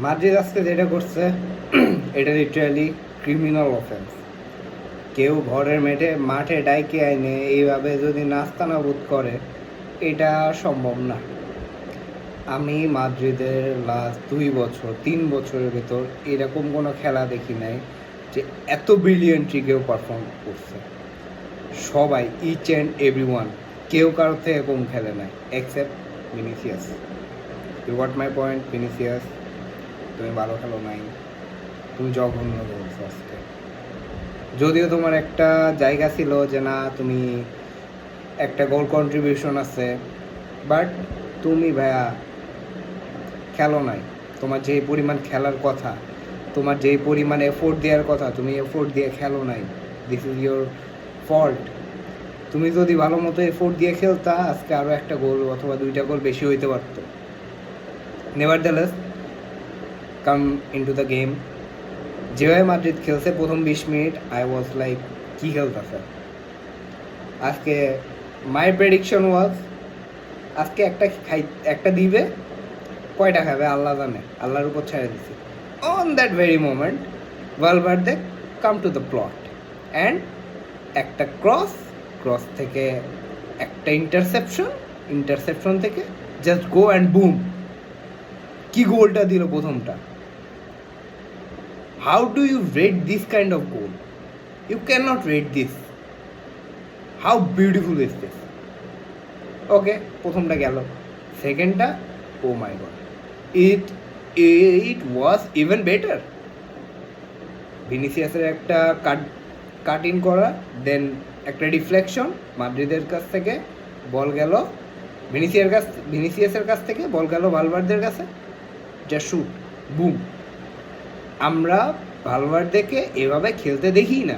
Madrid আজকে যেটা করছে এটা লিটারালি ক্রিমিনাল অফেন্স। কেউ ঘরের মাঠে ডাইকে আইনে এইভাবে যদি নাস্তানাবুদ করে, এটা সম্ভব না। আমি মাদ্রিদের লাস্ট 2 বছর 3 বছরের ভেতর এরকম কোনো খেলা দেখি নাই যে এত ব্রিলিয়েন্টলি কেউ পারফর্ম করছে। সবাই, ইচ অ্যান্ড এভরি ওয়ান, কেউ কারোর থেকে কম খেলে নাই except Vinicius. You got my point? Vinicius, তুমি ভালো খেলো নাই, তুমি জঘন্য বলছো আজকে। যদিও তোমার একটা জায়গা ছিল যে না, তুমি একটা গোল কন্ট্রিবিউশন আছে, বাট তুমি ভাইয়া খেলো নাই। তোমার যেই পরিমাণ খেলার কথা, তোমার যেই পরিমাণ এফোর্ট দেওয়ার কথা, তুমি এফোর্ট দিয়ে খেলো নাই। This is your fault. তুমি যদি ভালো মতো এফোর্ট দিয়ে খেলতা, আজকে আরও একটা গোল অথবা 2টা গোল বেশি হইতে পারত। নেভারদেলেস, কাম ইনটু দ্য গেম। যেভাবে মাদ্রিদ খেলছে প্রথম 20 মিনিট, আই ওয়াজ লাইক কী খেলতেছে আজকে। মাই প্রেডিকশন ওয়াজ আজকে একটা দিবে, কয়টা খাবে আল্লাহ জানে, আল্লাহর উপর ছেড়ে দিছি। On that very moment Valverde come to the plot and একটা ক্রস থেকে একটা ইন্টারসেপশন থেকে জাস্ট গো অ্যান্ড বুম, কি গোলটা দিল প্রথমটা। How do you rate this kind of goal? You can not rate this. How beautiful is this? Okay, প্রথমটা গেল, সেকেন্ডটা, oh my god, it was even better. ভিনিসিয়াসের একটা কাট ইন করা, দেন একটা ডিফ্লেকশন, মাদ্রিদের কাছ থেকে বল গেল ভিনিসিয়াসের কাছ থেকে বল গেল ভালভার্দের কাছে, যা শুট, বুম। আমরা ভালভার্দেকে এভাবে খেলতে দেখি না।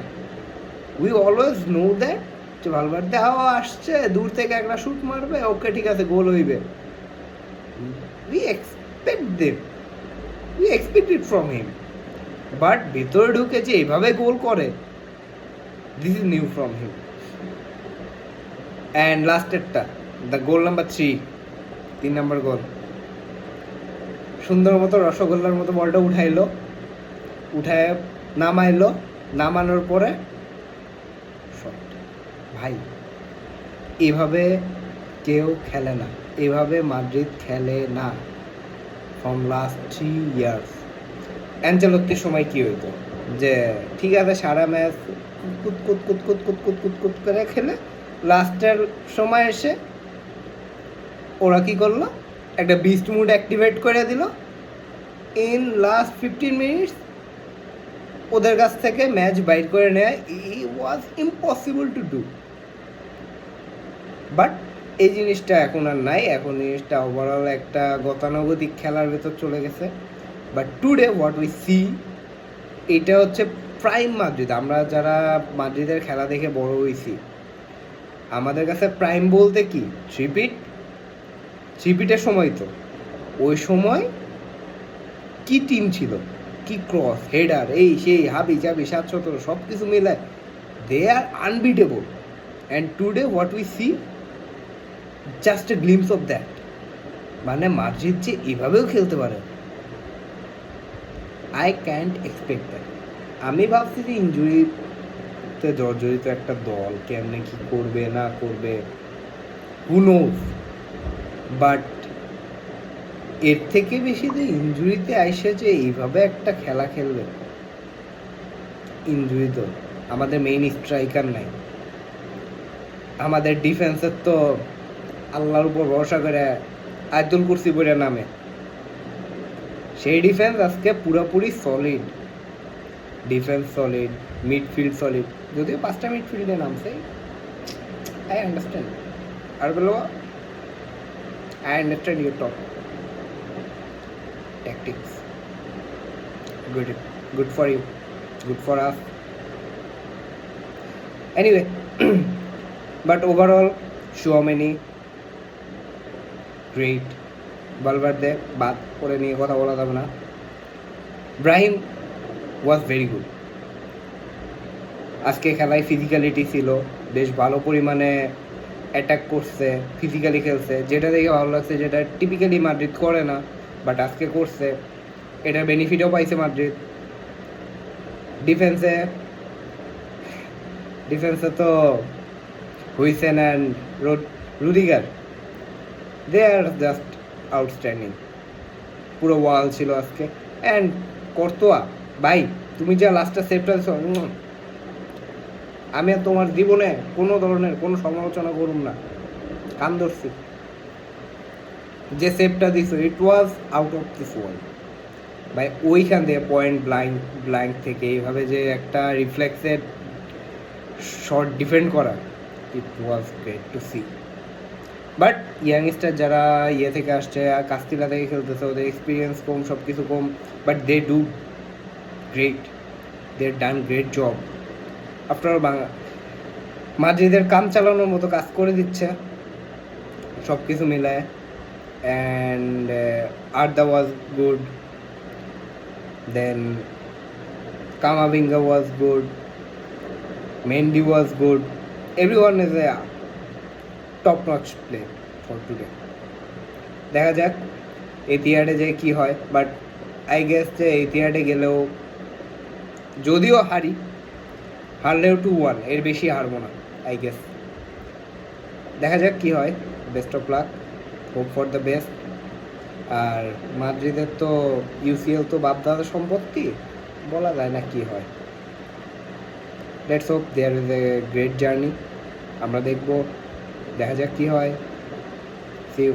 উই অলওয়েজ নো দ্যাট যে ভালভার্দে আসছে, দূর থেকে একটা শুট মারবে, ওকে ঠিক আছে, গোল হইবে। We expect it from him, but ভেতরে ঢুকে যে এইভাবে গোল করে, this is new from him. And লাস্টেরটা, দ্য গোল নাম্বার 3, 3 নম্বর গোল, সুন্দর মতো রসগোল্লার মতো বলটা উঠায় নামানোর পরে শট। ভাই, এভাবে কেউ খেলে না, এভাবে মাদ্রিদ খেলে না ফ্রম লাস্ট 3 ইয়ার্স। অ্যাঞ্চেলত্তির সময় কী হইতো যে ঠিক আছে সারা ম্যাচ কুত করে খেলে, লাস্টের সময় এসে ওরা কী করলো, একটা বিস্ট মুড অ্যাক্টিভেট করে দিল। ইন লাস্ট 15 মিনিটস ওদের কাছ থেকে ম্যাচ বাইট করে নেয়, was impossible to do. But এই জিনিসটা এখন আর নাই, এখন জিনিসটা ওভারঅল একটা গতানুগতিক খেলার ভেতর চলে গেছে। But today what we C, এটা হচ্ছে প্রাইম মাদ্রিদ। আমরা যারা মাদ্রিদের খেলা দেখে বড় হয়েছি, আমাদের কাছে প্রাইম বলতে কি থ্রিপিটের সময়, তো ওই সময় কি টিম ছিল, কি ক্রস, হেডার, এই সেই হাবি জাবি 7-17 সব কিছু মিলায় they are unbeatable. And today what we see, just a glimpse of that. মানে মাদ্রিদ যে এভাবেও খেলতে পারে, আই ক্যান্ট এক্সপেক্ট দ্যাট। আমি ভাবছি যে ইনজুরিতে জর্জরিত একটা দল কেমনে কি করবে না করবে, হু নোজ। বাট এর থেকে বেশি যে ইনজুরিতে আইসে যে এইভাবে একটা খেলা খেলবে, ইনজুরি তো আমাদের মেইন স্ট্রাইকার নাই, আমাদের ডিফেন্সের তো আল্লাহর উপর ভরসা করে আয়াতুল কুরসি পড়ে নামে, সেই ডিফেন্স আজকে পুরোপুরি solid. Defence solid, midfield solid, যদিও 5টা মিডফিল্ডে নামছে, আই আন্ডারস্ট্যান্ড। আর বলো, I understand your talk tactics. Good for you, good for us. Anyway, but overall, Tchouaméni great. Valverde বাদ করে নিয়ে কথা বলা যাবে না। Brahim was very good. আজকে খেলায় ফিজিক্যালিটি ছিল, বেশ ভালো পরিমাণে অ্যাটাক করছে, ফিজিক্যালি খেলছে, যেটা দেখে ভালো লাগছে, যেটা টিপিক্যালি মাদ্রিদ করে না, বাট আজকে করছে। এটার বেনিফিটও পাইছে মাদ্রিদ। ডিফেন্সে তো Huijsen and Rudiger, they are just outstanding. পুরো ওয়াল ছিল আজকে। অ্যান্ড কর্তোয়া ভাই, তুমি যা লাস্টটা সেভটা দিছো, আমি আর তোমার জীবনে কোনো ধরনের কোনো সমালোচনা করুম না, কান ধরছি। যে সেভটা দিছো, it was out of this world ভাই। ওইখান থেকে পয়েন্ট ব্ল্যাঙ্ক থেকে এইভাবে যে একটা রিফ্লেক্সের শর্ট ডিফেন্ড করা, it was great to see. But youngster যারা থেকে আসছে, কাস্তিলা থেকে খেলতেছে, ওদের এক্সপিরিয়েন্স কম, সব কিছু কম, but they do great, they done great job. After মাদ্রিদের কাম চালানোর মতো কাজ করে দিচ্ছে সব কিছু মিলায়। And Arda was good, then Camavinga was good, Mendy was good, everyone is a top notch play for today. দেখা যাক এতিহাডে যে কি হয়, বাট আই গেস যে এতিহাডে গেলেও যদিও হারলেও 2-1, এর বেশি হারবো না আই গেস। দেখা যাক কি হয়, best of luck, hope for the best. আর মাদ্রিদের তো ইউসিএল তো বাপদাদা সম্পত্তি, বলা যায় না কি হয়। Let's hope there is a great journey. আমরা দেখবো, দেখা যাক কি হয়। See you.